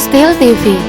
Style TV.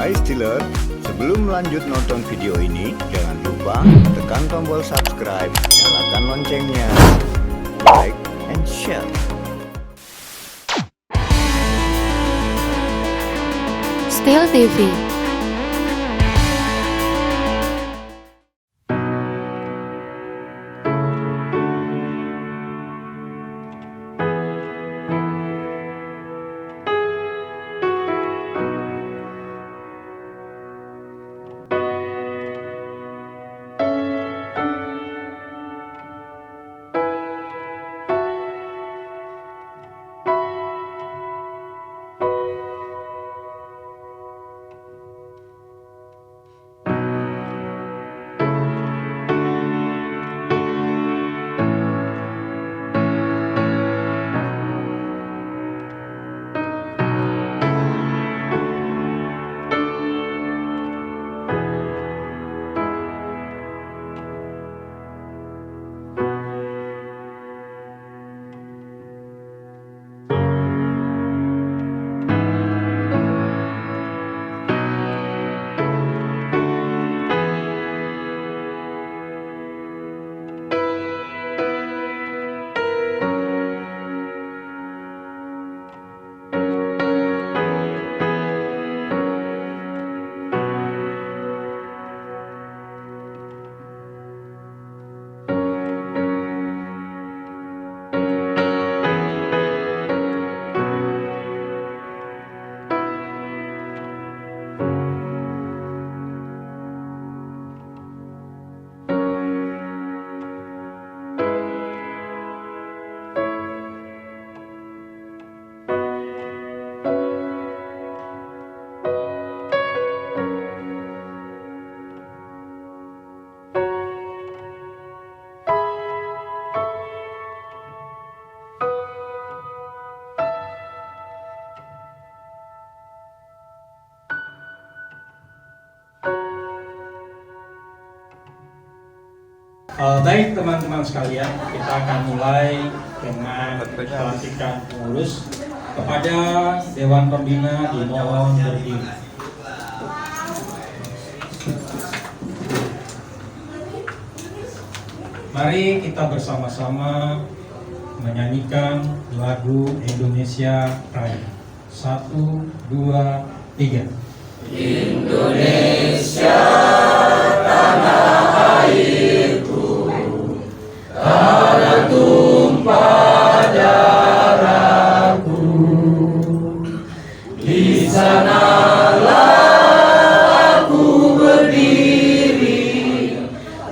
Hai Stealer, sebelum lanjut nonton video ini, jangan lupa tekan tombol subscribe, nyalakan loncengnya, like and share. Style TV. Baik teman-teman sekalian, kita akan mulai dengan pelantikan pengurus. Kepada Dewan Pembina dimohon berdiri. Mari kita bersama-sama menyanyikan lagu Indonesia Raya. 1, 2, 3. Indonesia tanah airku, tanah tumpah darahku, di sanalah aku berdiri,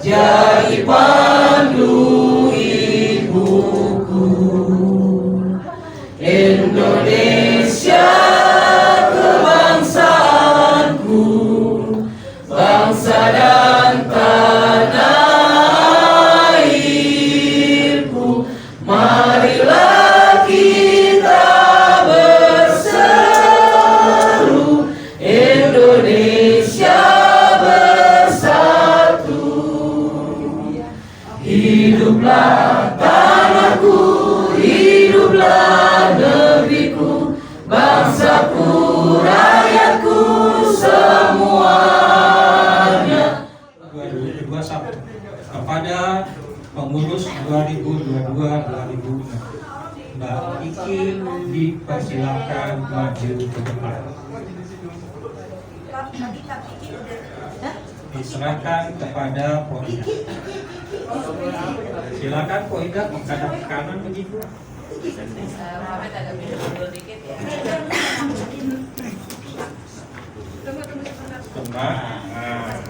jadi pandu ibuku. Indonesia kebangsaanku, bangsa dan tanah airku. Marilah kita berseru, Indonesia bersatu. Hiduplah tanahku, hiduplah negeriku, bangsaku, rakyatku semuanya. 2021 kepada pengurus 2022-2006, Mbak Iki dipersilakan maju ke depan. diserahkan kepada Poida. Silakan Poida menghadap ke kanan begitu. Tenang.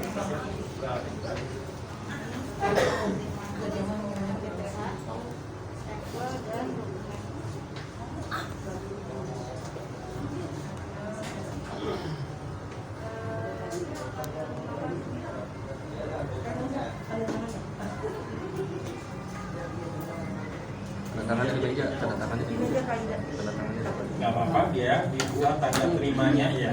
Tanda tangannya di meja, tanda tangannya di meja. Nggak apa-apa ya, dibuat tanda terimanya ya.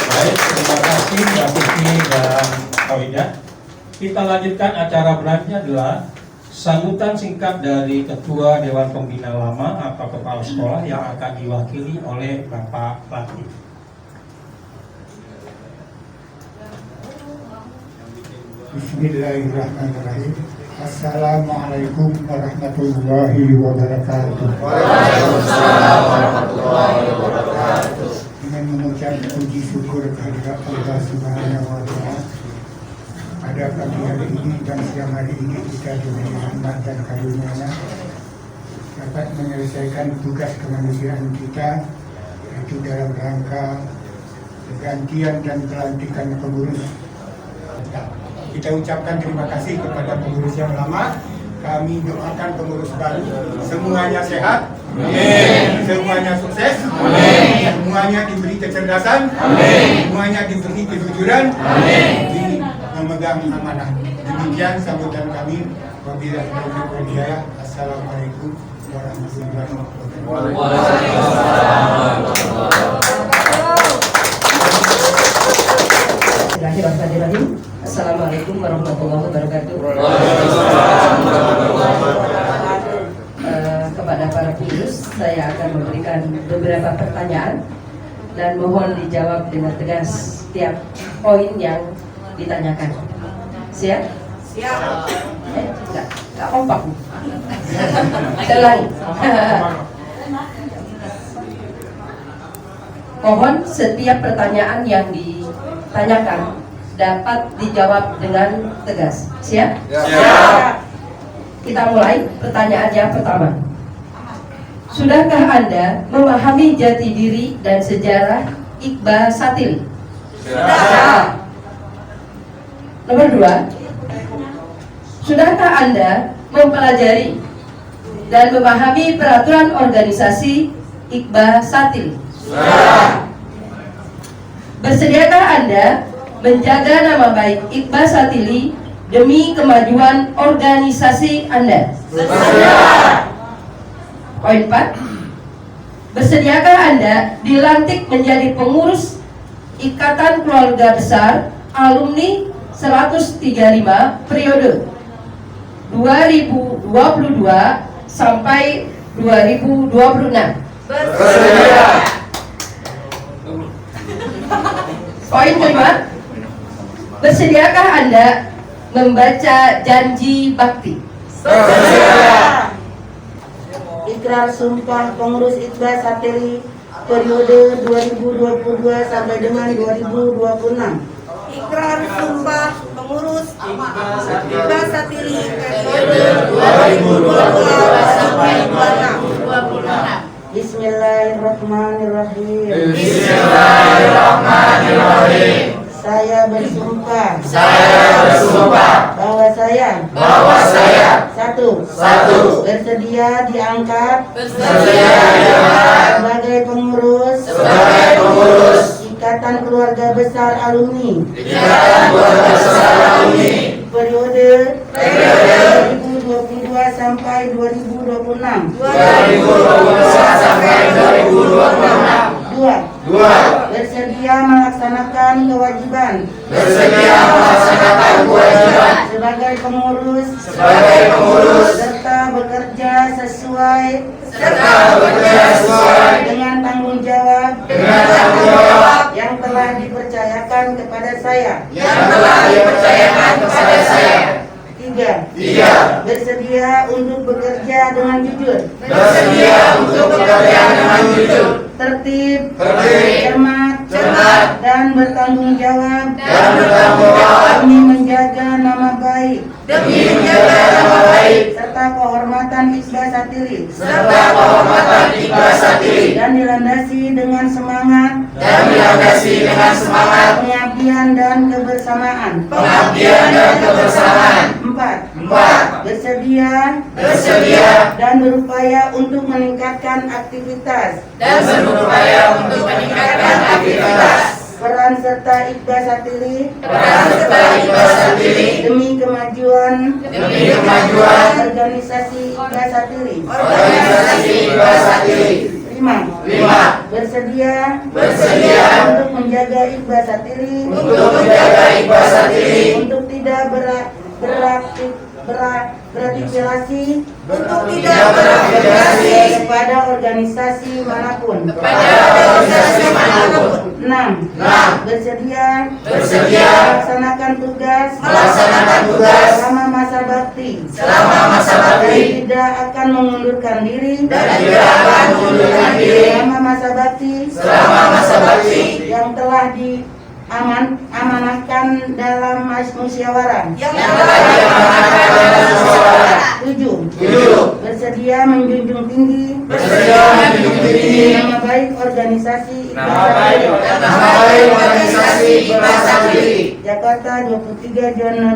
Baik, terima kasih Mbak Vivi dan Poida. Kita lanjutkan acara berikutnya adalah sambutan singkat dari Ketua Dewan Pembina Lama atau Kepala Sekolah yang akan diwakili oleh Bapak Latif. Bismillahirrahmanirrahim. Assalamualaikum warahmatullahi wabarakatuh. Waalaikumsalam warahmatullahi wabarakatuh. Dengan mengucap puji syukur kehadirat Allah Subhanahu wa Ta'ala, pada pagi hari ini dan siang hari ini kita diberi rahmat dan karunia-Nya dapat menyelesaikan tugas kemanusiaan kita, yaitu dalam rangka pergantian dan pelantikan pengurus. Kita ucapkan terima kasih kepada pengurus yang lama. Kami doakan pengurus baru semuanya sehat, amin. Semuanya sukses, amin. Semuanya diberi kecerdasan, amin. Semuanya diberi kejujuran, amin. Memegang amanah. Demikian sambutan kami. Wabillahi taufiq wal hidayah. Assalamualaikum warahmatullahi wabarakatuh. Bismillahirrahmanirrahim. Assalamualaikum warahmatullahi wabarakatuh. Kepada para pengurus, saya akan memberikan beberapa pertanyaan dan mohon dijawab dengan tegas setiap poin yang ditanyakan. Siap? Siap. Enggak kompak. Ulangi. Mohon setiap pertanyaan yang ditanyakan dapat dijawab dengan tegas. Siap? Siap. Kita mulai pertanyaan yang pertama. Sudahkah Anda memahami jati diri dan sejarah Iqbal Satili? Sudah. Nomor 2. Sudahkah Anda mempelajari dan memahami peraturan organisasi Iqbal Satili? Sudah. Bersediakah Anda menjaga nama baik Iqbal Satili demi kemajuan organisasi Anda? Bersedia. Poin 4. Bersediakah Anda dilantik menjadi pengurus Ikatan Keluarga Besar Alumni 135 periode 2022 sampai 2026? Bersedia. Poin 5. Bersediakah Anda membaca janji bakti? Bersedia. Ikrar sumpah pengurus Iqbal Satili periode 2022 sampai dengan 2026. Ikrar sumpah pengurus Iqbal Satili periode 2022 sampai 2026. Bismillahirrahmanirrahim. Bismillahirrahmanirrahim. Saya bersumpah bahwa saya satu bersedia diangkat sebagai pengurus Ikatan Keluarga Besar Alumni periode 2022 sampai 2026. 2. Bersedia melaksanakan kewajiban sebagai pengurus serta bekerja sesuai dengan tanggung saya. yang telah dipercayakan kepada saya. 3. Bersedia untuk bekerja dengan jujur, Bersedia untuk bekerja dengan jujur, tertib, tertib, cermat, dan bertanggung jawab demi menjaga nama baik serta kehormatan Iqbal Satili dan dilandasi dengan semangat pengabdian dan kebersamaan. 4. Bersedia dan berupaya untuk meningkatkan aktivitas peran serta Iqbal Satili demi kemajuan organisasi Iqbal Satili. 5. Bersedia untuk menjaga Iqbal Satili untuk tidak berafiliasi kepada organisasi manapun. 6. Bersedia melaksanakan tugas selama masa bakti tidak akan mengundurkan diri selama masa bakti yang telah diamanahkan dalam musyawarah. 7. Bersedia menjunjung tinggi nama baik organisasi Iqbal Satili. Jakarta 23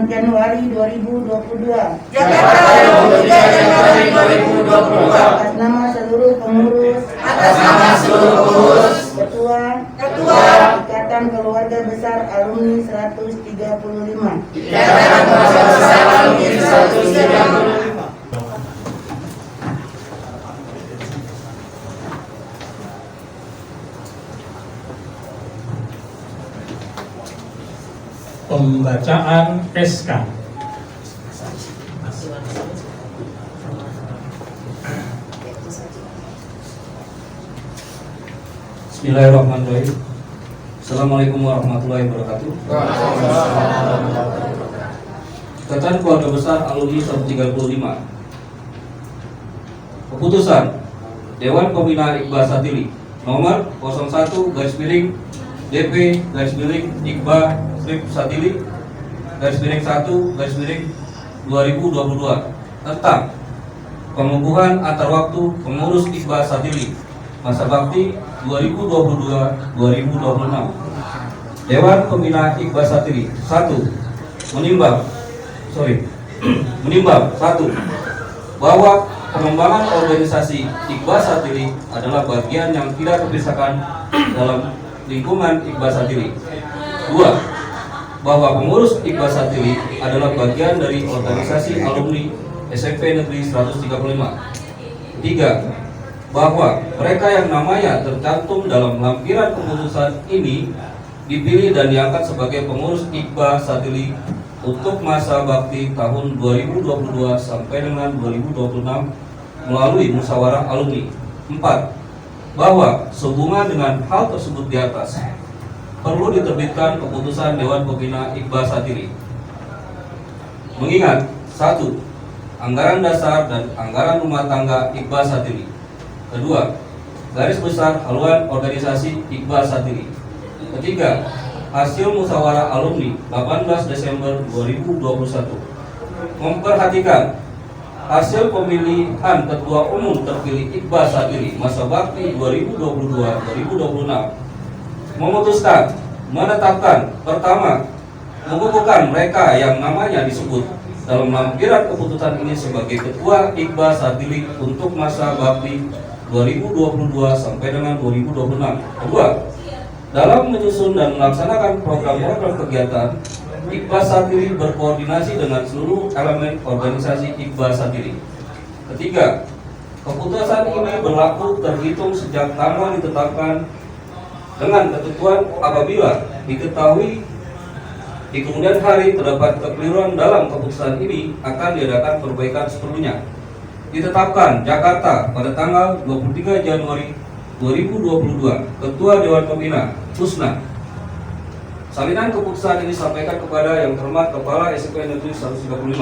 Januari 2022. Atas nama seluruh pengurus Ketua Ikatan Keluarga Besar Alumni 135. Pembacaan SK. Bismillahirrahmanirrahim. Assalamualaikum warahmatullahi wabarakatuh. Ikatan Keluarga Besar Alumni 135. Keputusan Dewan Pembina Iqbal Satili nomor 01/DP/Iqbal Satili _1/2022 tentang pengukuhan antar waktu pengurus Iqbal Satili masa bakti 2022-2026. Dewan Pembina Iqbal Satili 1. Menimbang 1. Bahwa pengembangan organisasi Iqbal Satili adalah bagian yang tidak terpisahkan dalam lingkungan Iqbal Satili. 2. Bahwa pengurus Iqbal Satili adalah bagian dari organisasi alumni SMP Negeri 135. 3. Bahwa mereka yang namanya tercantum dalam lampiran keputusan ini dipilih dan diangkat sebagai pengurus Iqbal Satili untuk masa bakti tahun 2022 sampai dengan 2026 melalui musyawarah alumni. 4. Bahwa sehubungan dengan hal tersebut di atas perlu diterbitkan keputusan Dewan Pembina Iqbal Satili. Mengingat 1. Anggaran dasar dan anggaran rumah tangga Iqbal Satili. 2. Garis besar haluan organisasi Iqbal Satili. 3. Hasil musyawarah alumni 18 Desember 2021 memperhatikan hasil pemilihan Ketua Umum terpilih Iqbal Satili masa bakti 2022-2026, memutuskan menetapkan pertama, mengukuhkan mereka yang namanya disebut dalam lampiran keputusan ini sebagai Ketua Iqbal Satili untuk masa bakti 2022 sampai dengan 2026. Kedua, dalam menyusun dan melaksanakan program-program kegiatan, Iqbal Satili berkoordinasi dengan seluruh elemen organisasi Iqbal Satili. Ketiga, keputusan ini berlaku terhitung sejak tanggal ditetapkan dengan ketentuan apabila diketahui di kemudian hari terdapat kekeliruan dalam keputusan ini akan diadakan perbaikan sepenuhnya. Ditetapkan Jakarta pada tanggal 23 Januari 2022. Ketua Dewan Pembina Husna Salinan keputusan ini disampaikan kepada yang terhormat Kepala SMP Negeri 135.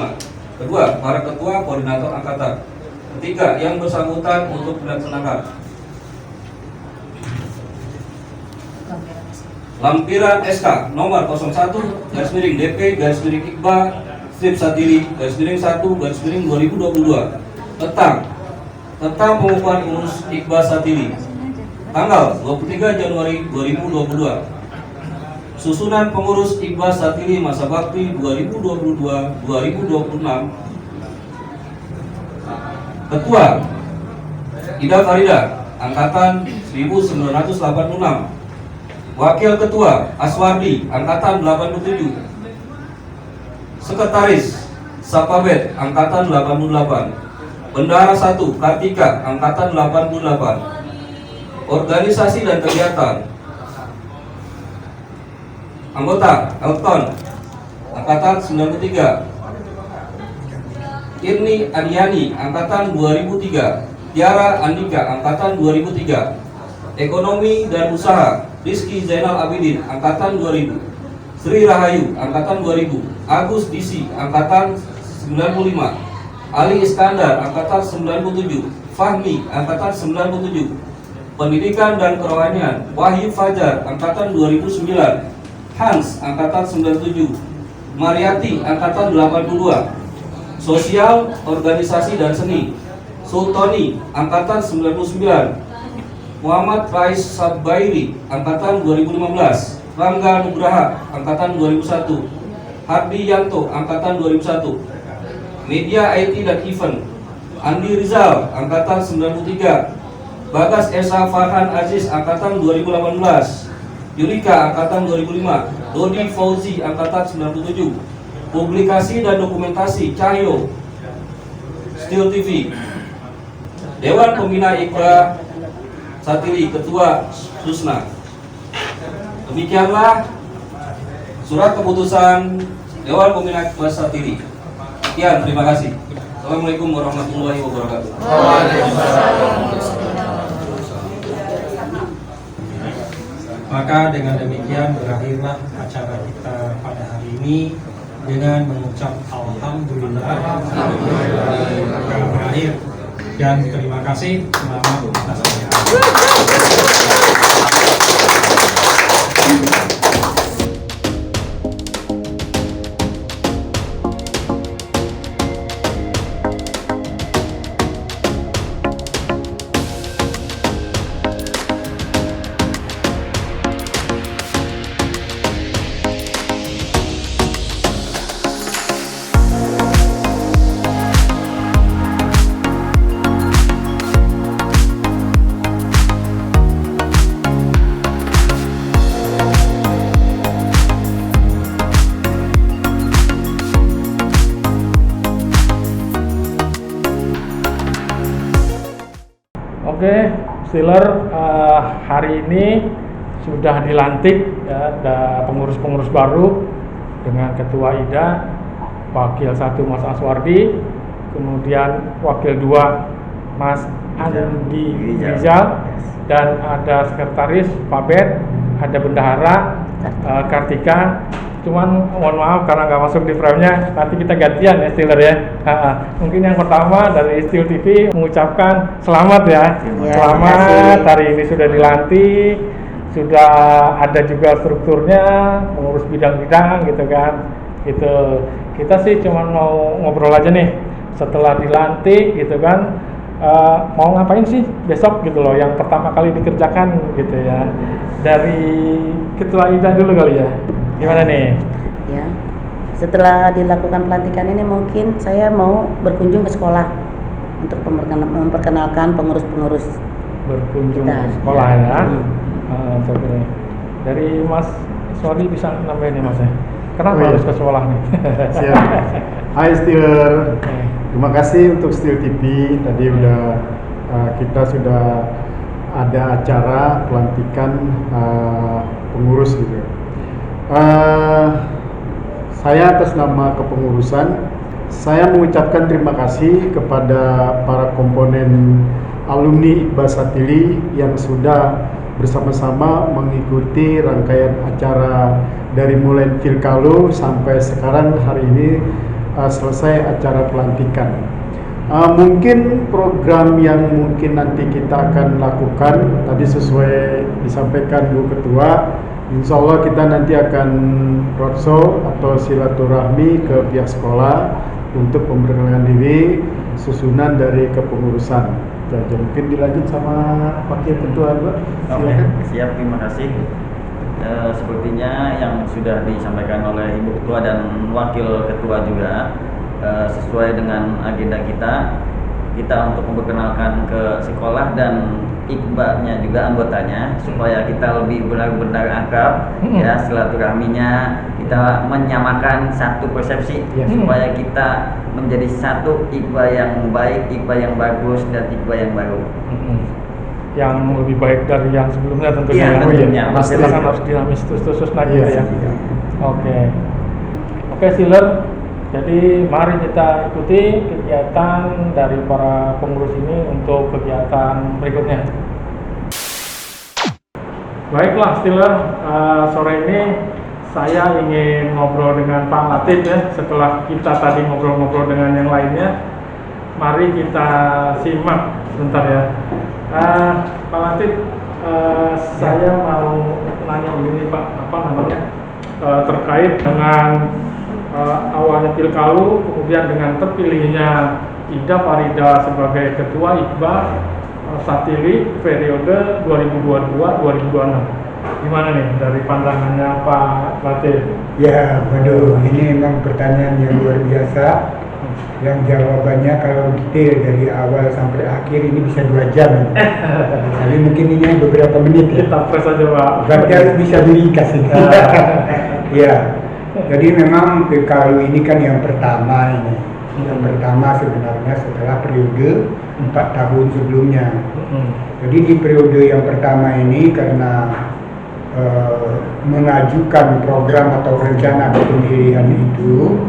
Kedua, para ketua koordinator angkatan. Ketiga, yang bersangkutan untuk dilaksanakan. Lampiran SK nomor 01-DP-IKBA-Satili-1-2022 tentang pengukuhan pengurus IKBA Satili tanggal 23 Januari 2022. Susunan pengurus IKBA Satili masa bakti 2022-2026. Ketua Ida Farida, angkatan 1986. Wakil Ketua Aswardi, angkatan 87. Sekretaris Sapabet, angkatan 88. Bendahara 1 Kartika, angkatan 88. Organisasi dan kegiatan. Anggota Elton, angkatan 93. Irni Adiani, angkatan 2003. Tiara Andika, angkatan 2003. Ekonomi dan Usaha Rizky Zainal Abidin, angkatan 2000. Sri Rahayu, angkatan 2000. Agus Disi, angkatan 95. Ali Iskandar, angkatan 97. Fahmi, angkatan 97. Pendidikan dan Kerohanian Wahyu Fajar, angkatan 2009. Hans, angkatan 97. Mariati, angkatan 82. Sosial, Organisasi dan Seni Sultoni, angkatan 99. Muhammad Rais Sabbairi, angkatan 2015. Rangga Nugraha, angkatan 2001. Hardi Yanto, angkatan 2001. Media IT dan Event Andi Rizal, angkatan 93. Bagas Esa Farhan Aziz, angkatan 2018. Yulika, angkatan 2005. Dodi Fauzi, angkatan 97. Publikasi dan Dokumentasi Cahyo Steel TV. Dewan Pembina IKBA Satili, Ketua Susna. Demikianlah surat keputusan Dewan Pembina IKBA Satili. Sekian, terima kasih. Assalamualaikum warahmatullahi wabarakatuh. Maka dengan demikian berakhirlah acara kita pada hari ini dengan mengucap alhamdulillah berakhir dan terima kasih. Selamat atas Oke, Steeler, hari ini sudah dilantik ya, ada pengurus-pengurus baru dengan Ketua Ida, Wakil 1 Mas Aswardi, kemudian Wakil 2 Mas Andi Rizal, dan ada Sekretaris Pak Bet, ada Bendahara Kartika. Cuman mohon maaf karena nggak masuk di frame-nya, nanti kita gantian ya Steeler ya. Mungkin yang pertama dari Steel TV mengucapkan selamat ya. Selamat, hari ini sudah dilantik, sudah ada juga strukturnya, mengurus bidang-bidang gitu kan. Gitu. Kita sih cuma mau ngobrol aja nih setelah dilantik gitu kan. Mau ngapain sih besok gitu loh, yang pertama kali dikerjakan gitu ya. Dari Ketua Ida dulu kali ya. Gimana nih? Ya, setelah dilakukan pelantikan ini mungkin saya mau berkunjung ke sekolah untuk memperkenalkan pengurus-pengurus Berkunjung kita. ke sekolah ya. Oke. Dari Mas Sori bisa nambahin nih Mas ya. Kenapa harus ke sekolah nih? Siap. Hai Steeler. Terima kasih untuk Steel TV. Tadi kita sudah ada acara pelantikan pengurus gitu. Saya atas nama kepengurusan, saya mengucapkan terima kasih kepada para komponen alumni IKBA Satili yang sudah bersama-sama mengikuti rangkaian acara dari mulai Pilkalu sampai sekarang hari ini selesai acara pelantikan. Mungkin program yang mungkin nanti kita akan lakukan tadi sesuai disampaikan Bu Ketua, insya Allah kita nanti akan roadshow atau silaturahmi ke pihak sekolah untuk memperkenalkan diri susunan dari kepengurusan. Jadi mungkin dilanjut sama Wakil Ketua, Bu. Silakan. Siap, terima kasih. Sepertinya yang sudah disampaikan oleh Ibu Ketua dan Wakil Ketua juga sesuai dengan agenda kita untuk memperkenalkan ke sekolah dan Iqbanya juga anggotanya supaya kita lebih benar-benar akrab ya, silaturahminya kita menyamakan satu persepsi supaya kita menjadi satu Iqba yang baik, Iqba yang bagus dan Iqba yang baru. Yang lebih baik dari yang sebelumnya tentunya. Iya, tentunya. Pasti kan harus dinamis terus lagi ya. Oke, Siler. Jadi mari kita ikuti kegiatan dari para pengurus ini untuk kegiatan berikutnya. Baiklah, Siler, sore ini saya ingin ngobrol dengan Pak Latif ya. Setelah kita tadi ngobrol-ngobrol dengan yang lainnya, mari kita simak sebentar ya. Pak Latif, saya mau nanya begini Pak, apa namanya, terkait dengan awalnya Pilkalu, kemudian dengan terpilihnya Ida Farida sebagai Ketua Iqba Satili periode 2022-2026. Gimana nih dari pandangannya Pak Latif? Ya, waduh, ini memang pertanyaan yang luar biasa. Yang jawabannya kalau detail dari awal sampai akhir ini bisa 2 jam. Tapi mungkin ini beberapa menit ya. Kita press aja Pak. Berarti harus bisa berikas ini. Ya. Jadi memang Pilkalu ini kan yang pertama ini. Yang pertama sebenarnya setelah periode 4 tahun sebelumnya. Jadi di periode yang pertama ini karena mengajukan program atau rencana kepemilihan itu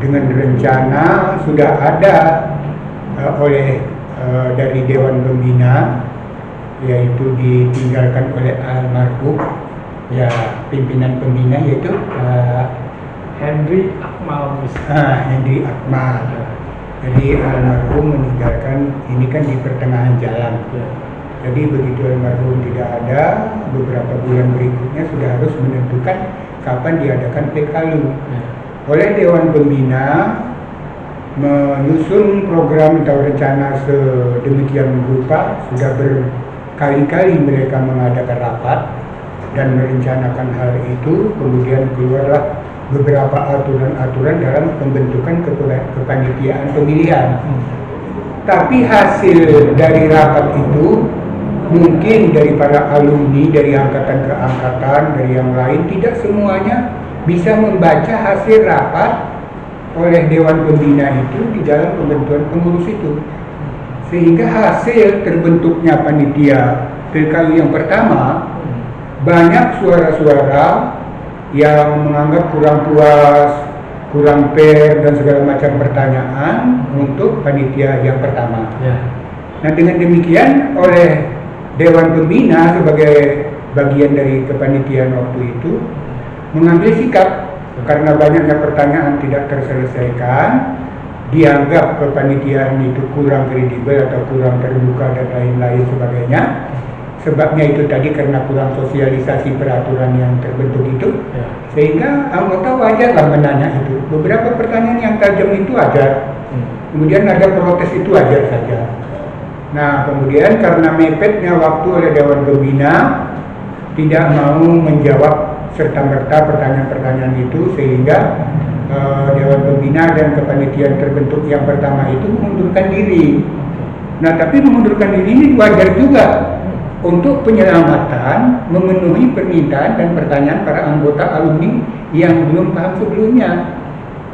dengan rencana sudah ada oleh dari Dewan Pembina, yaitu ditinggalkan oleh almarhum ya pimpinan pembina yaitu Henry Akmal. Henry Akmal. Jadi almarhum meninggalkan ini kan di pertengahan jalan. Jadi begitu almarhum tidak ada, beberapa bulan berikutnya sudah harus menentukan kapan diadakan Pilkalu. Oleh Dewan Pembina menyusun program atau rencana sedemikian rupa, sudah berkali-kali mereka mengadakan rapat dan merencanakan hal itu, kemudian keluarlah beberapa aturan-aturan dalam pembentukan kepanitiaan pemilihan. Tapi hasil dari rapat itu mungkin dari para alumni, dari angkatan ke angkatan, dari yang lain, tidak semuanya bisa membaca hasil rapat oleh Dewan Pembina itu di dalam pembentukan pengurus itu. Sehingga hasil terbentuknya panitia Pilkalu yang pertama, banyak suara-suara yang menganggap kurang puas, kurang fair dan segala macam pertanyaan untuk panitia yang pertama. Nah dengan demikian oleh Dewan Pembina sebagai bagian dari kepanitiaan waktu itu mengambil sikap karena banyaknya pertanyaan tidak terselesaikan, dianggap kepanitiaan itu kurang kredibel atau kurang terbuka dan lain-lain sebagainya. Sebabnya itu tadi karena kurang sosialisasi peraturan yang terbentuk itu, sehingga anggota wajarlah menanya itu. Beberapa pertanyaan yang tajam itu wajar, kemudian ada protes itu wajar saja. Nah kemudian karena mepetnya waktu oleh Dewan Pembina tidak mau menjawab serta-merta pertanyaan-pertanyaan itu, sehingga Dewan Pembina dan kepanitiaan terbentuk yang pertama itu mengundurkan diri. Nah tapi mengundurkan diri ini wajar juga untuk penyelamatan memenuhi permintaan dan pertanyaan para anggota alumni yang belum paham sebelumnya.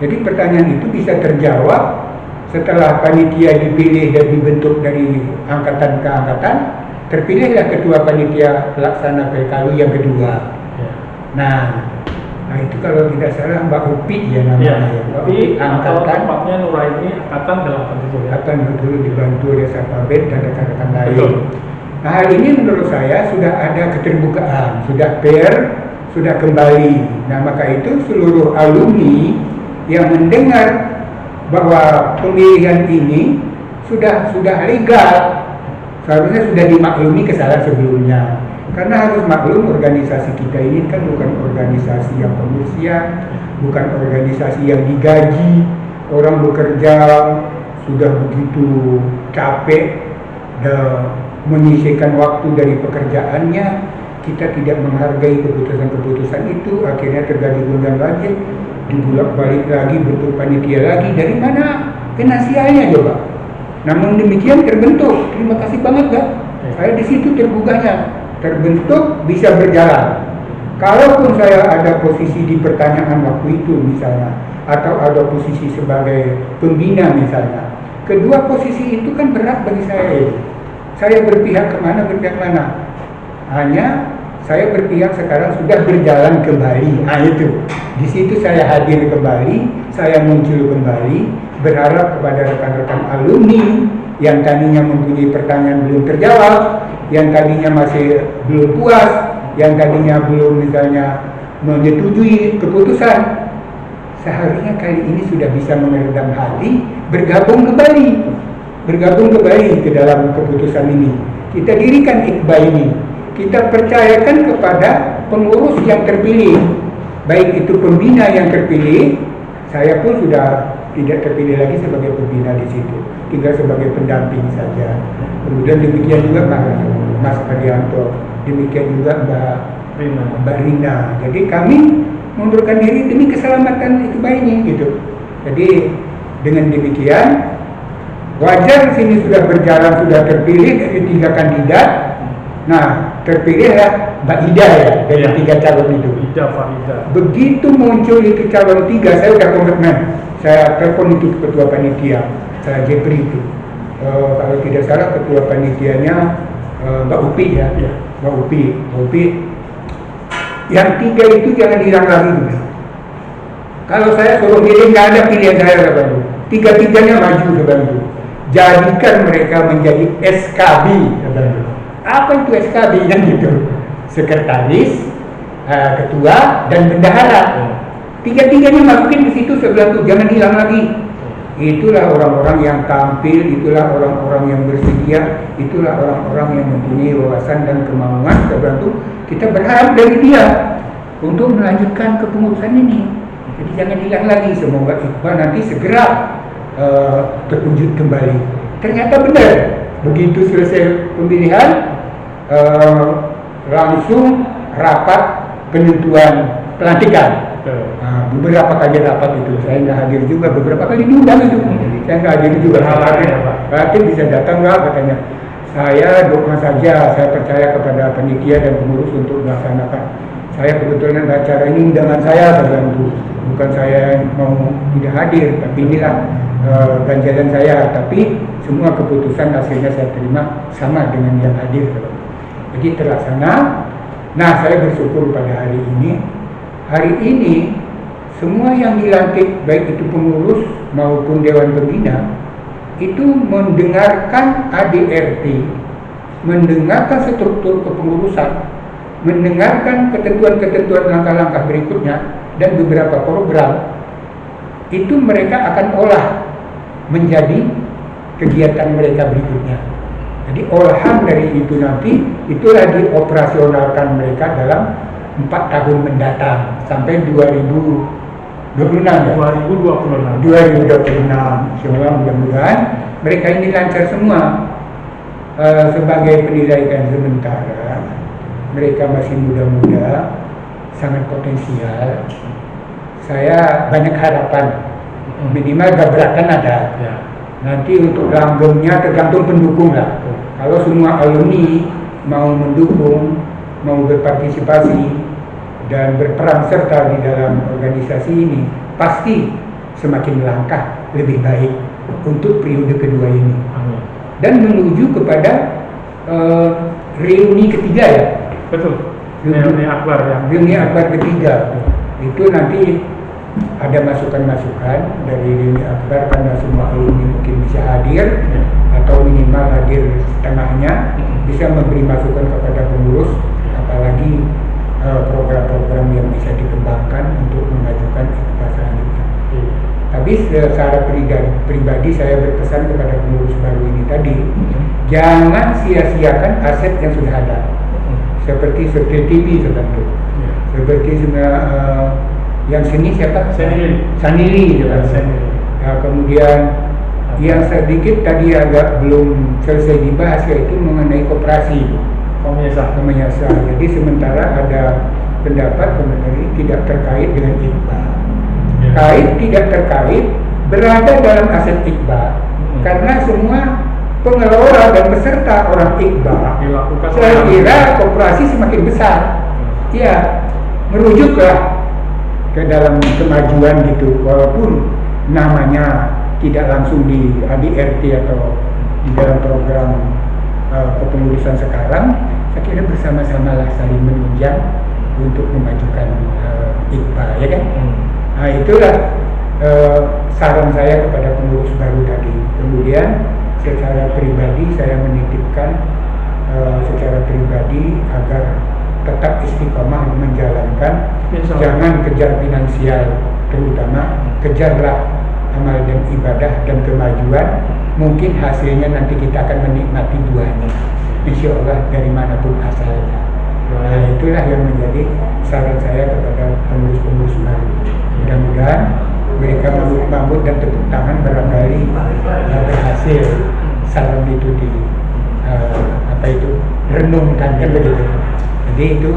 Jadi pertanyaan itu bisa terjawab setelah panitia dipilih dan dibentuk dari angkatan ke angkatan, terpilihlah ketua panitia pelaksana Pilkalu yang kedua. Nah itu kalau tidak salah Mbak Upi ya namanya. Mbak Upi angkatan tempatnya Nuraini angkatan 87 ya. Angkatan dulu dibantu oleh Sapabet dan rekan-rekan lain. Nah, hari ini menurut saya sudah ada keterbukaan, sudah fair, sudah kembali. Nah, maka itu seluruh alumni yang mendengar bahwa pemilihan ini sudah legal, seharusnya sudah dimaklumi kesalahan sebelumnya. Karena harus maklum, organisasi kita ini kan bukan organisasi yang komersial, bukan organisasi yang digaji. Orang bekerja sudah begitu capek dan menyisihkan waktu dari pekerjaannya, kita tidak menghargai keputusan-keputusan itu, akhirnya terjadi gonjang ganjing, dibulak-balik lagi, bentuk panitia lagi. Dari mana finansialnya coba? Namun demikian terbentuk. Terima kasih banget Kak. Saya di situ tergugahnya, terbentuk, bisa berjalan. Kalaupun saya ada posisi di pertanyaan waktu itu misalnya, atau ada posisi sebagai pembina misalnya, kedua posisi itu kan berat bagi saya. Saya berpihak kemana, berpihak mana? Hanya saya berpihak sekarang sudah berjalan kembali. Nah itu, di situ saya hadir kembali, saya muncul kembali, berharap kepada rekan-rekan alumni yang tadinya mempunyai pertanyaan belum terjawab, yang tadinya masih belum puas, yang tadinya belum misalnya menyetujui keputusan, seharusnya kali ini sudah bisa meredam hati, bergabung kembali ke dalam keputusan ini. Kita dirikan IKBA ini, kita percayakan kepada pengurus yang terpilih, baik itu pembina yang terpilih. Saya pun sudah tidak terpilih lagi sebagai pembina di situ, tinggal sebagai pendamping saja. Kemudian demikian juga Mas Adianto, demikian juga Mbak Rina. Jadi kami mengundurkan diri demi keselamatan IKBA ini gitu. Jadi dengan demikian wajar sini sudah berjalan, sudah terpilih dari 3 kandidat. Nah, terpilihlah Mbak Ida ya dari 3 calon itu. Ida Farida. Begitu muncul itu calon 3, saya udah komitmen. Saya telepon itu ketua panitia, saya Jepri itu. Kalau tidak salah ketua panitianya Mbak Upi ya. Mbak Upi. Yang 3 itu jangan hilang lagi. Kalau saya suruh pilih, nggak ada pilihan saya Bapak. 3-3-nya maju Bapak. Jadikan mereka menjadi SKB Bapak. Apa itu SKB kan gitu? Sekretaris, ketua, dan bendahara. 3-3-nya masukin di situ sebelah tuh, jangan hilang lagi. Itulah orang-orang yang tampil, itulah orang-orang yang bersedia, itulah orang-orang yang mempunyai wawasan dan kemauan. Terbantu kita berharap dari dia untuk melanjutkan kepengurusan ini. Jadi jangan hilang lagi. Semoga IKBA nanti segera terwujud kembali. Ternyata benar, begitu selesai pemilihan langsung rapat penentuan pelantikan. Nah, beberapa kali rapat itu saya nggak hadir juga, beberapa kali diundang itu saya nggak hadir juga. Berarti bisa datang nggak katanya? Saya doa saja, saya percaya kepada panitia dan pengurus untuk melaksanakan. Saya kebetulan acara ini undangan saya terbantu, bukan saya mau tidak hadir, tapi inilah ganjalan saya. Tapi semua keputusan hasilnya saya terima sama dengan yang hadir. Jadi terlaksana. Nah, saya bersyukur pada hari ini. Hari ini semua yang dilantik, baik itu pengurus maupun dewan pembina, itu mendengarkan ADRT, mendengarkan struktur kepengurusan, mendengarkan ketentuan-ketentuan langkah-langkah berikutnya, dan beberapa program itu mereka akan olah menjadi kegiatan mereka berikutnya. Jadi olahan dari itu nanti itulah dioperasionalkan mereka dalam 4 tahun mendatang sampai 2026 ya? 2026. Semoga mudah-mudahan mereka ini lancar semua. Sebagai penilaian sementara, mereka masih muda-muda, sangat potensial. Saya banyak harapan, minimal gebrakan ada. Nanti untuk langgamnya tergantung pendukung lah. Kalau semua alumni mau mendukung, mau berpartisipasi dan berperan serta di dalam organisasi ini, pasti semakin melangkah lebih baik untuk periode kedua ini. Amin. Dan menuju kepada reuni ketiga ya. Betul. Reuni akbar ya. Reuni akbar ketiga itu nanti ada masukan-masukan dari reuni akbar karena semua alumni mungkin bisa hadir atau minimal hadir setengahnya. bisa memberi masukan kepada pengurus, apalagi program-program yang bisa dikembangkan untuk memajukan IKBA selanjutnya. Tapi secara pribadi saya berpesan kepada pengurus baru ini tadi, jangan sia-siakan aset yang sudah ada, seperti Skill TV seperti seperti yang seni siapa? Sanili. Kemudian yang sedikit tadi agak belum selesai dibahas, yaitu mengenai koperasi Komyasa. Jadi sementara ada pendapat komentari tidak terkait dengan IKBA. Tidak terkait berada dalam aset IKBA, karena semua pengelola dan peserta orang IKBA saya kira koperasi semakin besar, ya merujuklah ke dalam kemajuan gitu, walaupun namanya tidak langsung di ADRT atau di dalam program kepengurusan sekarang. Saya kira bersama-sama lah saling menunjang untuk memajukan IKBA, ya kan? Nah itulah saran saya kepada pengurus baru tadi. Kemudian secara pribadi saya menitipkan secara pribadi agar tetap istiqomah menjalankan, jangan kejar finansial, terutama kejarlah amal dan ibadah dan kemajuan. Mungkin hasilnya nanti kita akan menikmati duanya, insya Allah dari manapun asalnya. Nah itulah yang menjadi saran saya kepada pengurus-pengurus baru. Mudah-mudahan mereka mambut dan tepuk tangan barangkali berhasil saran itu di renungkan kan begitu. Jadi itu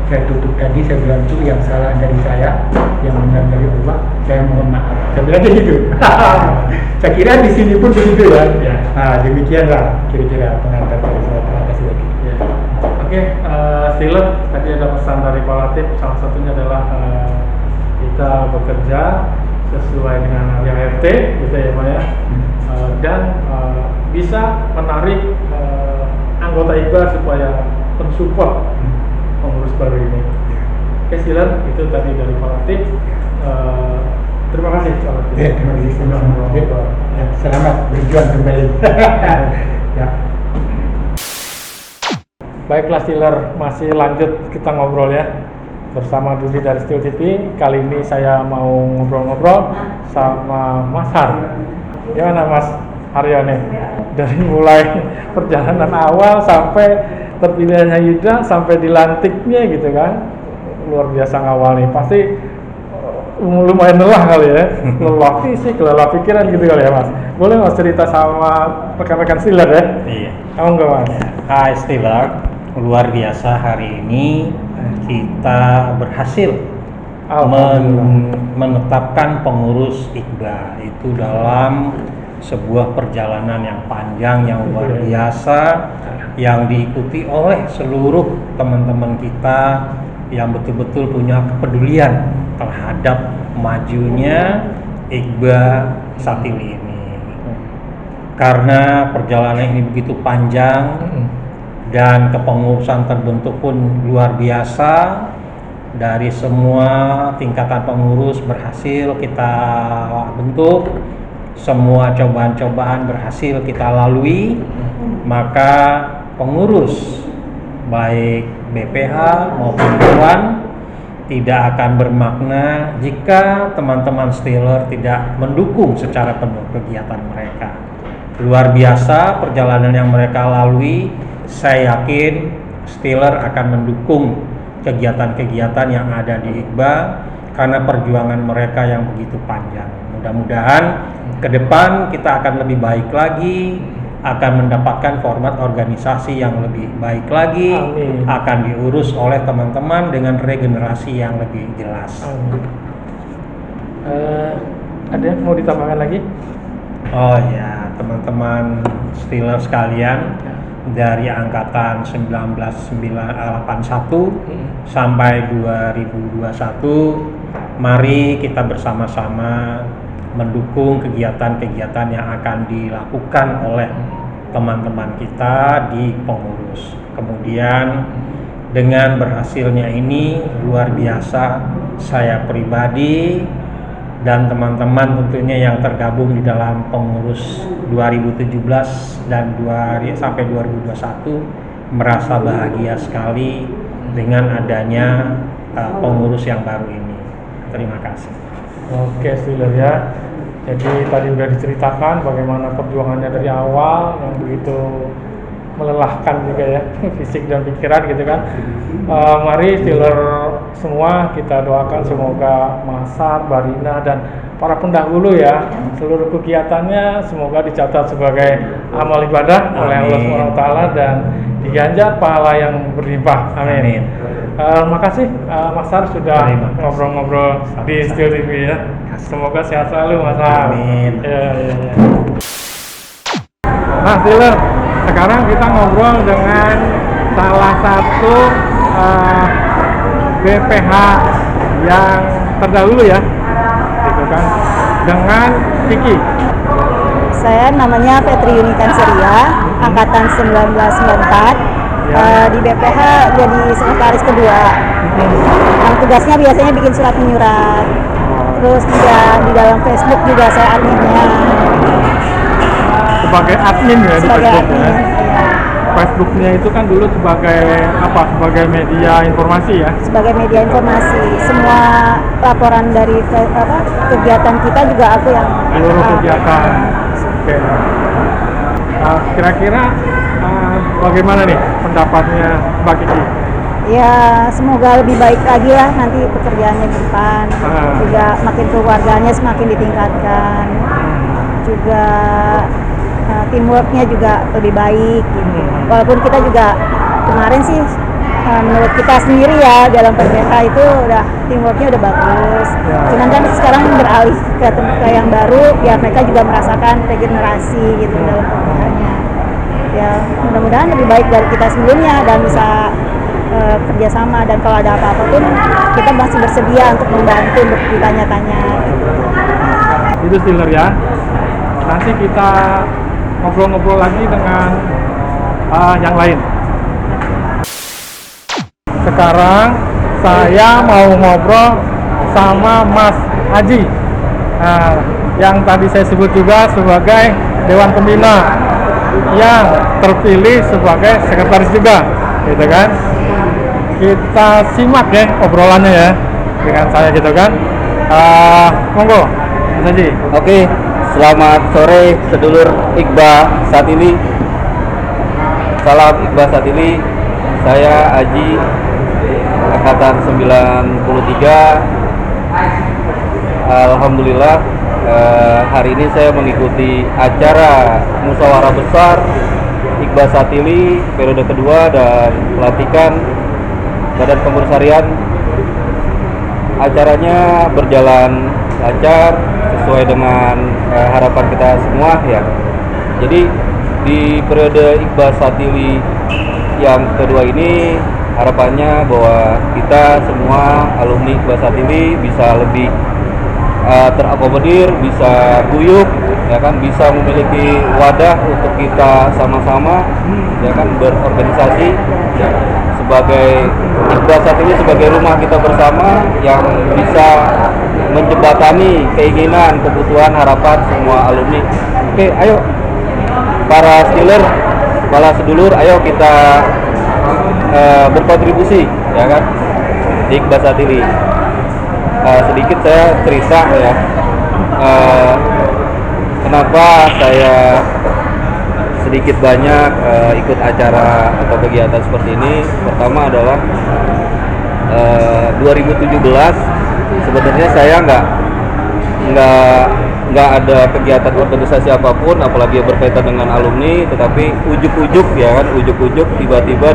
saya tutup tadi, saya bilang itu yang salah dari saya, yang benar dari Allah, saya mohon maaf. Saya bilang gitu. Saya kira di sini pun begitu ya. Nah, demikianlah kira-kira pengantar dari saya. Terima kasih lagi. Oke, Steeler, tadi ada pesan dari Kolatif, salah satunya adalah kita bekerja sesuai dengan RT, gitu ya Pak ya, dan bisa menarik anggota IKBA supaya mensupport pengurus baru ini. Oke, Steeler, itu tadi dari Kolatif. Terima kasih. Terima kasih. Selamat berjuang kembali. Ya. Baiklah Steeler, masih lanjut kita ngobrol ya bersama Dudi dari Skill TV. Kali ini saya mau ngobrol-ngobrol sama Mas Har. Gimana Mas Haryo nih? Dari mulai perjalanan awal sampai terpilihnya Yuda sampai dilantiknya gitu kan, luar biasa ngawal nih. Pasti lumayan lelah kali ya, lelah fisik, lelah pikiran gitu kali ya Mas. Boleh Mas cerita sama rekan-rekan Steeler ya? Iya. Kamu enggak Mas? Hai Steeler, luar biasa hari ini kita berhasil menetapkan pengurus IKBA itu dalam sebuah perjalanan yang panjang, yang luar biasa, yang diikuti oleh seluruh teman-teman kita yang betul-betul punya kepedulian terhadap majunya IKBA Satili ini. Karena perjalanan ini begitu panjang dan kepengurusan terbentuk pun luar biasa, dari semua tingkatan pengurus berhasil kita bentuk, semua cobaan-cobaan berhasil kita lalui, maka pengurus baik BPH maupun Dewan tidak akan bermakna jika teman-teman Steeler tidak mendukung secara penuh kegiatan mereka. Luar biasa perjalanan yang mereka lalui. Saya yakin Steeler akan mendukung kegiatan-kegiatan yang ada di IKBA karena perjuangan mereka yang begitu panjang. Mudah-mudahan ke depan kita akan lebih baik lagi, akan mendapatkan format organisasi yang lebih baik lagi. Amin. Akan diurus oleh teman-teman dengan regenerasi yang lebih jelas. Ada yang mau ditambahkan lagi? Oh ya, teman-teman Steeler sekalian, dari angkatan 1981 sampai 2021, mari kita bersama-sama mendukung kegiatan-kegiatan yang akan dilakukan oleh teman-teman kita di pengurus. Kemudian dengan berhasilnya ini luar biasa, saya pribadi dan teman-teman tentunya yang tergabung di dalam pengurus 2017 dan sampai 2021 merasa bahagia sekali dengan adanya pengurus yang baru ini. Terima kasih. Oke, Steeler ya. Jadi tadi sudah diceritakan bagaimana perjuangannya dari awal yang begitu melelahkan juga ya, fisik dan pikiran gitu kan. Mari Steeler semua kita doakan semoga Masar, Barina dan para pendahulu ya, seluruh kegiatannya semoga dicatat sebagai amal ibadah oleh Allah SWT dan diganjar pahala yang berlimpah. Amin. Makasih Mas Sar sudah ngobrol-ngobrol di Steel TV ya. Semoga sehat selalu Mas Sar. Amin. Ya. Nah, Steeler, sekarang kita ngobrol dengan salah satu BPH yang terdahulu ya, gitu kan, dengan Kiki. Saya namanya Petri Yunikan Seria, angkatan 1994, di BPH jadi sekretaris kedua. Yang tugasnya biasanya bikin surat menyurat, terus juga di dalam Facebook juga saya adminnya. Sebagai admin ya di Sebagai Facebook admin, ya. Facebooknya itu kan dulu sebagai apa? Sebagai media informasi ya? Sebagai media informasi, semua laporan dari kegiatan kita juga aku yang seluruh kegiatan. Oke. Kira-kira bagaimana nih pendapatnya Mbak Kiki? Ya semoga lebih baik lagi lah nanti pekerjaannya di depan, juga makin keluarganya semakin ditingkatkan, juga teamworknya juga lebih baik gitu. Walaupun kita juga kemarin sih menurut kita sendiri ya dalam PPH itu udah teamworknya udah bagus. Cuman kan sekarang beralih ke yang baru, biar mereka juga merasakan regenerasi gitu dalam PPH-nya. Ya mudah-mudahan lebih baik dari kita sebelumnya dan bisa kerjasama, dan kalau ada apa-apa pun kita masih bersedia untuk membantu, untuk ditanya-tanya gitu. Itu Steeler ya. Nanti kita ngobrol-ngobrol lagi dengan yang lain. Sekarang saya mau ngobrol sama Mas Haji, yang tadi saya sebut juga sebagai Dewan Pembina yang terpilih sebagai sekretaris juga, gitu kan? Kita simak ya obrolannya ya dengan saya gitu kan. Monggo, Mas Haji. Oke. Selamat sore sedulur Iqbah Satili. Salam Iqbah Satili. Saya Aji, angkatan 93. Alhamdulillah hari ini saya mengikuti acara musyawarah besar Iqbah Satili periode kedua dan pelantikan Badan Pengurus Harian. Acaranya berjalan lancar sesuai dengan harapan kita semua ya. Jadi di periode Iqbah Satili yang kedua ini harapannya bahwa kita semua alumni Iqbah Satili bisa lebih terakomodir, bisa guyup ya kan, bisa memiliki wadah untuk kita sama-sama ya kan berorganisasi ya, sebagai Iqbah Satili sebagai rumah kita bersama yang bisa menjembatani keinginan, kebutuhan, harapan semua alumni. Oke, ayo para Steeler, para sedulur, ayo kita berkontribusi ya kan di Iqbah Satili. Sedikit saya cerita ya, kenapa saya sedikit banyak ikut acara atau kegiatan seperti ini. Pertama adalah 2017 sebenarnya saya nggak ada kegiatan organisasi apapun, apalagi berkaitan dengan alumni, tetapi ujuk-ujuk ya kan, ujuk-ujuk tiba-tiba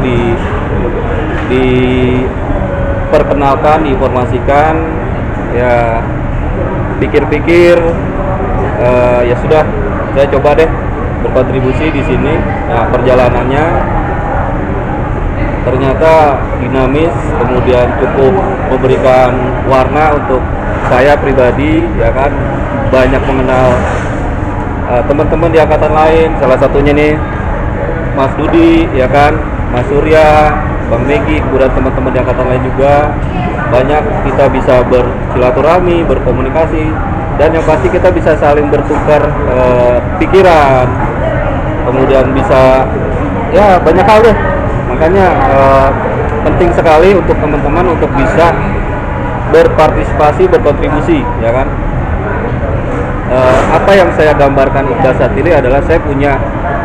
diperkenalkan, diinformasikan, ya pikir-pikir ya sudah, saya coba deh berkontribusi di sini. Nah, perjalanannya ternyata dinamis, kemudian cukup memberikan warna untuk saya pribadi ya kan, banyak mengenal teman-teman di angkatan lain, salah satunya nih Mas Dudi ya kan, Mas Surya, Bang Megi, kemudian teman-teman di angkatan lain juga banyak kita bisa bersilaturahmi, berkomunikasi dan yang pasti kita bisa saling bertukar pikiran, kemudian bisa ya banyak hal deh. Makanya penting sekali untuk teman-teman untuk bisa berpartisipasi, berkontribusi, ya kan. Apa yang saya gambarkan Iqbal Satili adalah saya punya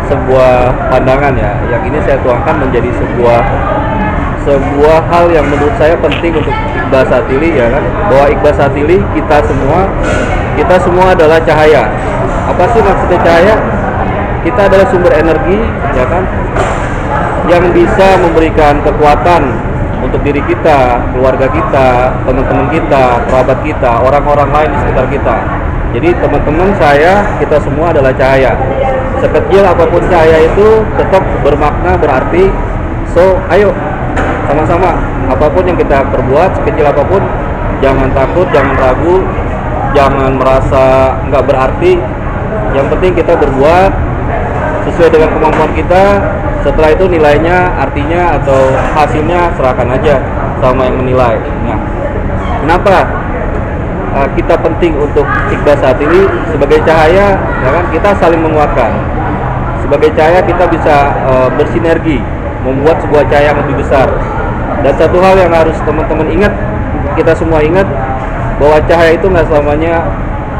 sebuah pandangan ya, yang ini saya tuangkan menjadi sebuah hal yang menurut saya penting untuk Iqbal Satili, ya kan, bahwa Iqbal Satili kita semua adalah cahaya. Apa sih maksudnya cahaya? Kita adalah sumber energi, ya kan, yang bisa memberikan kekuatan untuk diri kita, keluarga kita, teman-teman kita, kerabat kita, orang-orang lain di sekitar kita. Jadi teman-teman kita semua adalah cahaya. Sekecil apapun cahaya itu tetap bermakna, berarti. So, ayo sama-sama, apapun yang kita perbuat, sekecil apapun, jangan takut, jangan ragu, jangan merasa nggak berarti. Yang penting kita berbuat sesuai dengan kemampuan kita. Setelah itu nilainya, artinya atau hasilnya serahkan aja sama yang menilai. Nah, kenapa kita penting untuk Iqbal Satili sebagai cahaya, ya kan, kita saling menguatkan. Sebagai cahaya kita bisa bersinergi, membuat sebuah cahaya yang lebih besar. Dan satu hal yang harus teman-teman ingat, kita semua ingat, bahwa cahaya itu nggak selamanya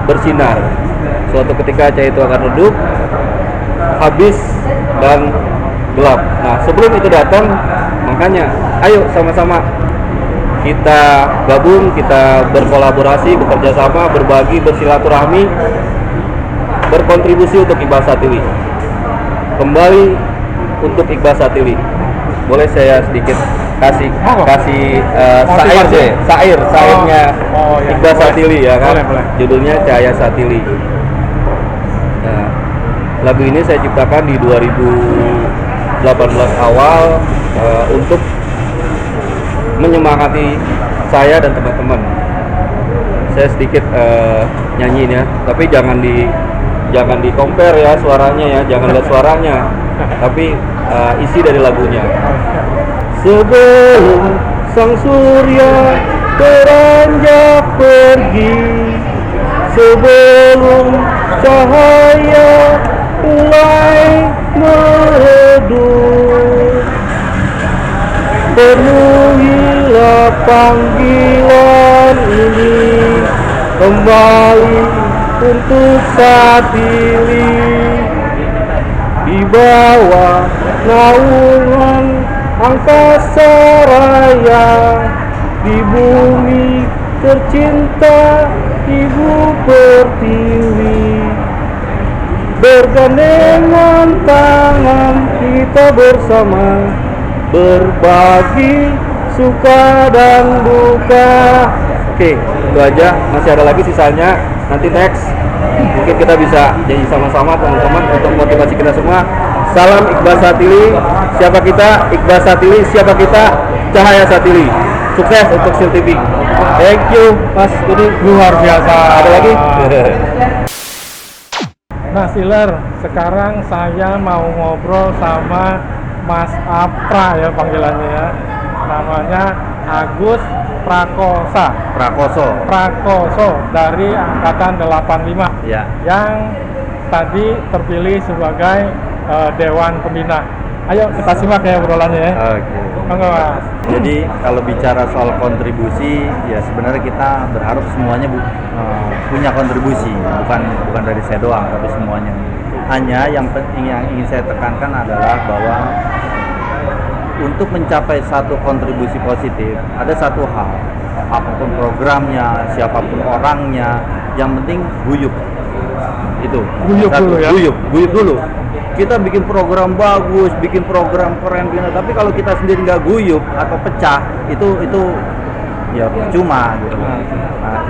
bersinar. Suatu ketika cahaya itu akan redup, habis, dan gelap. Nah, sebelum itu datang, makanya ayo sama-sama kita gabung, kita berkolaborasi, bekerja sama, berbagi, bersilaturahmi, berkontribusi untuk Iqbal Satili. Kembali untuk Iqbal Satili. Boleh saya sedikit kasih sairnya Iqbal Satili, ya kan? Boleh. Judulnya Cahaya Satili. Nah, lagu ini saya ciptakan di 2018 awal untuk menyemangati saya dan teman-teman. Saya sedikit nyanyiin ya, tapi jangan di compare ya suaranya ya, jangan lihat suaranya, tapi isi dari lagunya. Sebelum sang surya beranjak pergi, sebelum cahaya mulai meredup, penuhilah panggilan ini kembali untuk Satili. Di bawah naungan angkasa raya, di bumi tercinta Ibu Pertiwi, bergandengan tangan kita bersama, berbagi suka dan duka. Oke, itu aja. Masih ada lagi sisanya, nanti next mungkin kita bisa jadi sama-sama teman-teman untuk motivasi kita semua. Salam Iqbal Satili. Siapa kita? Iqbal Satili. Siapa kita? Cahaya Satili. Sukses untuk Sil TV. Thank you Mas Budi. Luar biasa. Ada lagi? Nah, Siler, sekarang saya mau ngobrol sama Mas Apra ya panggilannya ya. Namanya Agus Prakoso dari angkatan 85 ya, yang tadi terpilih sebagai Dewan Pembina. Ayo kita simak ya obrolannya ya. Oke. Monggo, Mas. Jadi kalau bicara soal kontribusi, ya sebenarnya kita berharap semuanya punya kontribusi, bukan dari saya doang, tapi semuanya. Hanya yang ingin saya tekankan adalah bahwa untuk mencapai satu kontribusi positif, ada satu hal, apapun programnya, siapapun orangnya, yang penting guyup. Itu. Guyup dulu ya. Guyup dulu. Kita bikin program bagus, bikin program keren, tapi kalau kita sendiri nggak guyup atau pecah, itu ya percuma gitu. Nah,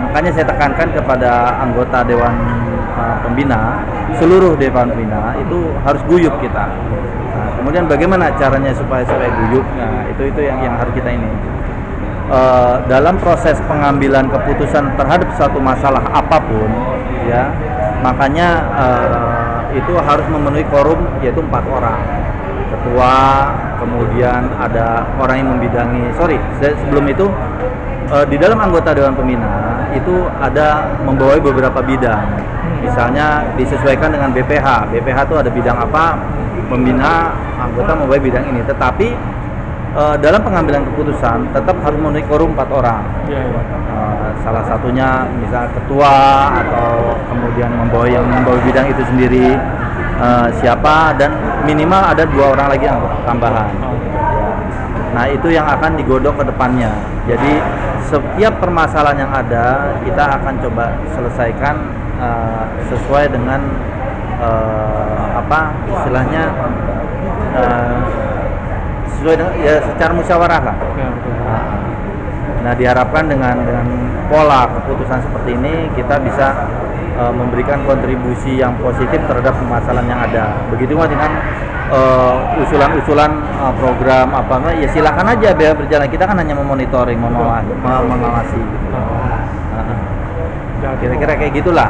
makanya saya tekankan kepada anggota Dewan Pembina, seluruh Dewan Pembina itu harus guyup kita. Nah, kemudian bagaimana caranya supaya guyup? Nah, itu yang harus kita ini. Dalam proses pengambilan keputusan terhadap suatu masalah apapun, ya, makanya itu harus memenuhi quorum, yaitu 4 orang. Ketua, kemudian ada orang yang membidangi. Sebelum itu di dalam anggota Dewan Pembina itu ada membawai beberapa bidang. Misalnya disesuaikan dengan BPH. BPH itu ada bidang apa, membina anggota membawai bidang ini. Tetapi dalam pengambilan keputusan tetap harus memenuhi quorum 4 orang. Salah satunya misal ketua atau kemudian yang membawa bidang itu sendiri siapa, dan minimal ada 2 orang lagi yang tambahan. Nah itu yang akan digodok ke depannya. Jadi setiap permasalahan yang ada kita akan coba selesaikan sesuai dengan apa istilahnya sesuai dengan ya secara musyawarah lah. Nah diharapkan dengan pola keputusan seperti ini kita bisa memberikan kontribusi yang positif terhadap permasalahan yang ada. Begitu dengan usulan-usulan program apa ya silakan aja biar berjalan. Kita kan hanya memonitoring, mengawasi. Kira-kira kayak gitulah.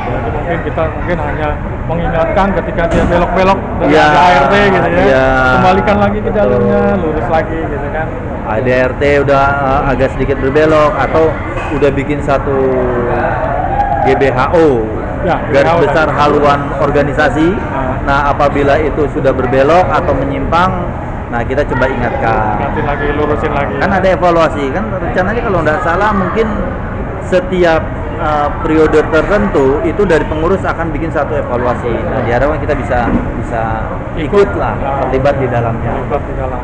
Jadi mungkin kita hanya mengingatkan ketika dia belok-belok dari ART gitu ya. Kembalikan lagi ke jalurnya, lurus lagi gitu kan. ADRT udah agak sedikit berbelok atau udah bikin satu GBHO, garis besar haluan organisasi. Nah apabila itu sudah berbelok atau menyimpang, nah kita coba ingatkan. Ingatin lagi, lurusin lagi. Kan ada evaluasi, kan rencananya kalau nggak salah mungkin setiap periode tertentu itu dari pengurus akan bikin satu evaluasi. Nah, diharapkan kita bisa ikut lah, terlibat di dalamnya.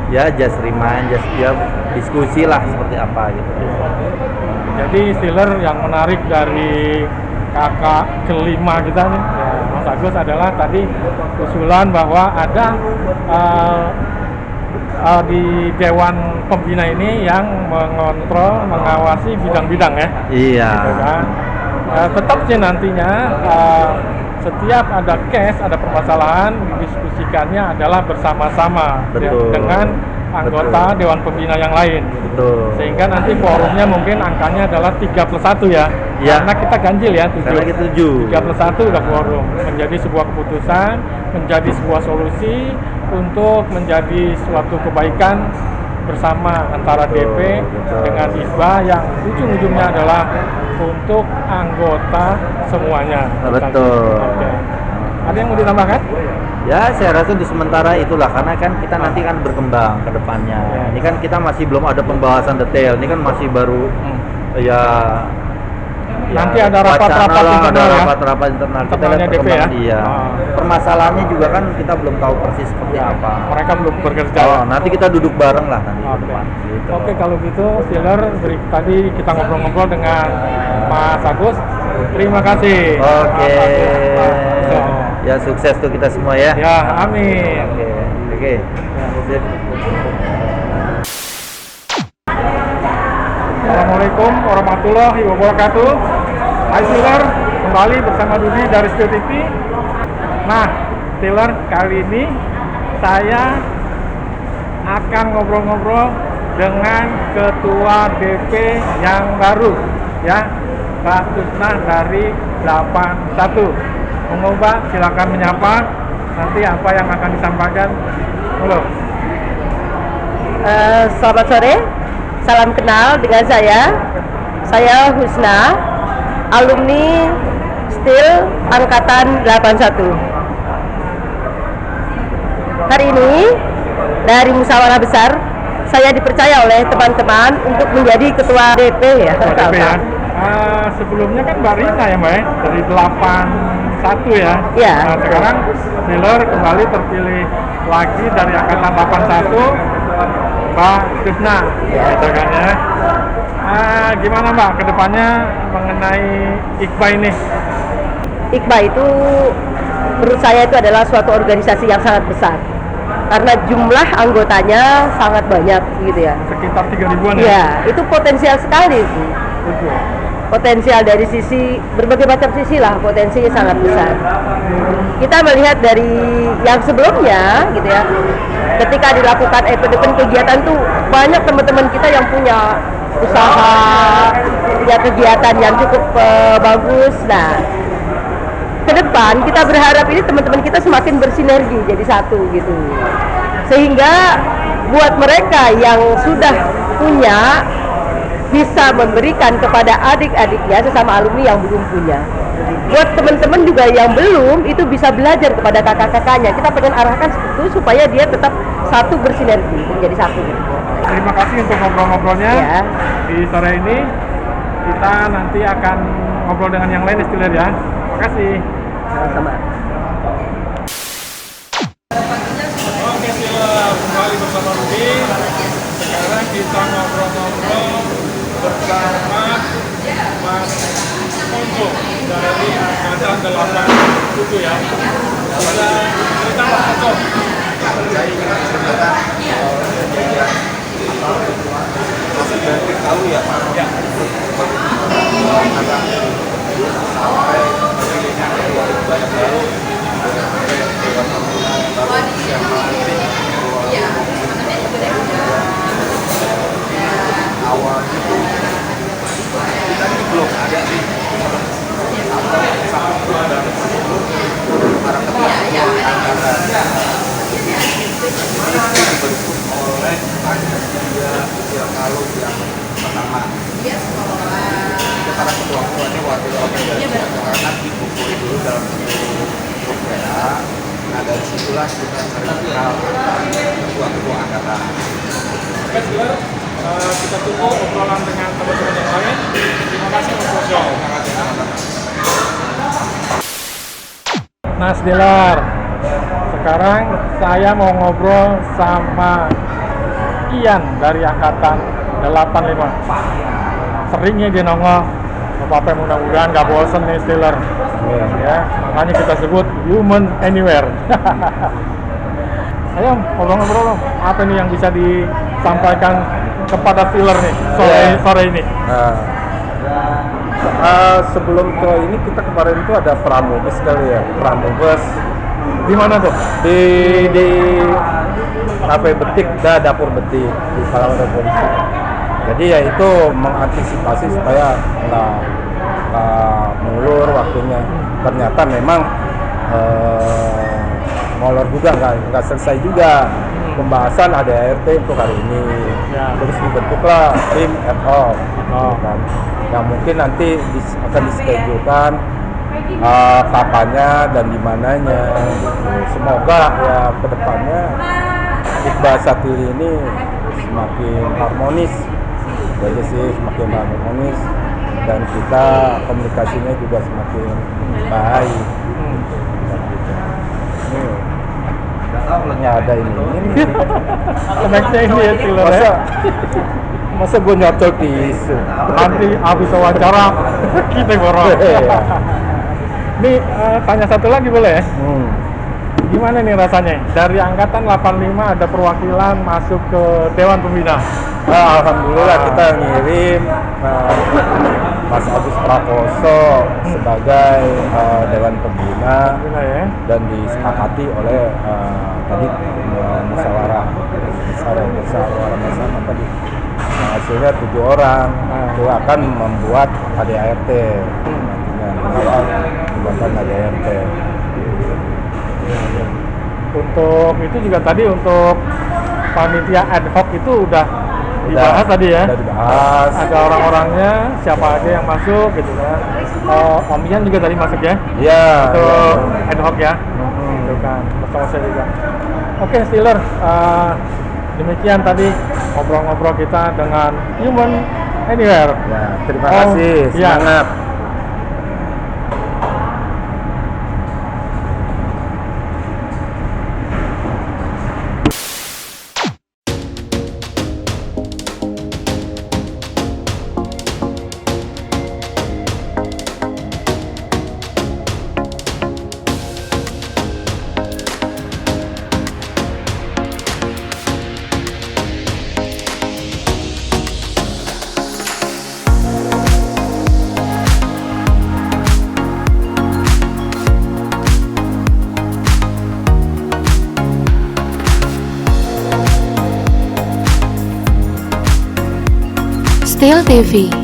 Ya, just remind, ya diskusi lah seperti apa gitu. Jadi Steeler yang menarik dari kakak kelima kita nih, Mas Agus, adalah tadi usulan bahwa ada di Dewan Pembina ini yang mengontrol, mengawasi bidang-bidang ya. Iya. Gitu kan? Tetap sih nantinya setiap ada case, ada permasalahan, didiskusikannya adalah bersama-sama ya, dengan anggota Dewan Pembina yang lain. Betul. Sehingga nanti forumnya mungkin angkanya adalah 3+1 ya. Karena kita ganjil ya 7. Karena kita 7. 3+1 udah forum. Menjadi sebuah keputusan, menjadi sebuah solusi untuk menjadi suatu kebaikan bersama antara DP dengan ISBA yang ujung-ujungnya adalah untuk anggota semuanya. Betul. Oke. Ada yang mau ditambahkan? Ya, saya rasa di sementara itulah, karena kan kita nanti kan berkembang ke depannya. Ini kan kita masih belum ada pembahasan detail. Ini kan masih baru nanti ada rapat-rapat internal ya. Rapat-rapat internal kita lihat perkembangan. Iya. Permasalahannya juga kan kita belum tahu persis seperti apa. Mereka belum bekerja. Nanti kita duduk bareng lah nanti. Gitu. Oke, kalau gitu Steeler, tadi kita ngobrol-ngobrol dengan Mas Agus. Terima kasih. Oke. Ya sukses tuh kita semua ya. Ya, amin. Oke. Assalamualaikum warahmatullahi wabarakatuh. Hai Steeler, kembali bersama Dudi dari Steel TV. Nah, Steeler, kali ini saya akan ngobrol-ngobrol dengan Ketua DP yang baru ya, Mbak Susnah dari 81. Monggo silakan menyapa, nanti apa yang akan disampaikan. Halo. Selamat sore, salam kenal dengan saya Husna, alumni Steel Angkatan 81. Hari ini dari musyawarah besar saya dipercaya oleh teman-teman untuk menjadi ketua DP ya. DP ya. Sebelumnya kan Mbak Rina ya Mbak, dari 81 ya. Iya. Nah, sekarang Steeler kembali terpilih lagi dari angkatan 81, Mbak Susna, gitu kan ya. Gimana Mbak kedepannya mengenai IKBA ini? IKBA itu menurut saya itu adalah suatu organisasi yang sangat besar karena jumlah anggotanya sangat banyak gitu ya. Sekitar 3.000-an ya? Ya, itu potensial sekali sih. Potensial dari sisi berbagai macam sisi lah, potensinya sangat besar. Kita melihat dari yang sebelumnya gitu ya, ketika dilakukan event kegiatan tuh banyak teman-teman kita yang punya usaha, punya kegiatan yang cukup bagus. Nah, ke depan kita berharap ini teman-teman kita semakin bersinergi jadi satu gitu, sehingga buat mereka yang sudah punya bisa memberikan kepada adik-adiknya sesama alumni yang belum punya. Buat teman-teman juga yang belum, itu bisa belajar kepada kakak-kakaknya. Kita pengen arahkan seperti itu supaya dia tetap satu bersinergi menjadi satu. Terima kasih untuk ngobrol-ngobrolnya Ya. di sore ini. Kita nanti akan ngobrol dengan yang lain, Steeler ya. Terima kasih. Sama-sama. Oke, Steeler, kembali bersama Rudi. Sekarang kita ngobrol-ngobrol bersama Mas Ponco dari Angkatan 87 ya. Ada cerita Mas Ponco. Saya ingin menceritakan dari tahu ya Pak. Ya. Sampai terjadinya banyak baru yang melantik awal itu kita ini belum ada di satu dua dan para ketua angkatan dibentuk oleh panitia Cirkalu yang pertama. Itu para ketua-ketuanya wakil-wakil karena dikumpulin dulu dalam grup WA. Nah dari situlah kita kenal ketua-ketua angkatan. Oke, Steeler, kita tunggu obrolan dengan teman-teman yang lain. Terima kasih Mas Ponco. Nah, Steeler, sekarang saya mau ngobrol sama Ian dari Angkatan 85. Seringnya dia nongol, Bapak mudah-mudahan nggak bosen nih Steeler. Ya, makanya kita sebut human anywhere. Ayo ngobrol-ngobrol, apa nih yang bisa disampaikan kepada Steeler nih sore ini? Sebelum ke ini kita kemarin itu ada pramugis kali ya, pramugis. Di mana tuh? Di kafe betik, dapur betik di Pahlawan Polisi. Jadi ya itu mengantisipasi supaya nggak mulur waktunya. Ternyata memang molor juga, nggak selesai juga pembahasan ADART untuk hari ini. Ya. Terus dibentuklah tim ad hoc, kan? Yang mungkin nanti akan dischedule-kan kapannya dan di mananya. Semoga ya kedepannya Iqbal Satili ini semakin harmonis, jadi sih semakin harmonis dan kita komunikasinya juga semakin baik. Ada ini Koneknya ini ya Steeler ya. Masa gue nyocok di isu Nanti habis wawancara kita ngorong. Nih tanya satu lagi boleh ya? Gimana nih rasanya? Dari Angkatan 85 ada perwakilan masuk ke Dewan Pembina. Alhamdulillah kita ngirim Mas Agus Prakoso sebagai Dewan Pembina ya? Dan disepakati oleh tadi musyawarah bersama tadi hasilnya 7 orang itu akan membuat ADART nantinya membuat ADART. Untuk itu juga tadi untuk panitia ad hoc itu udah dibahas tadi ya. Udah dibahas. Ada orang-orangnya, siapa aja yang masuk gitu kan. Om Ian juga tadi masuk ya. Iya. Untuk ad hoc ya. Gitu kan. Bersama saya juga. Oke, Steeler, demikian tadi ngobrol-ngobrol kita dengan Human Anywhere. Ya, terima kasih. Semangat. Ya. Steel TV.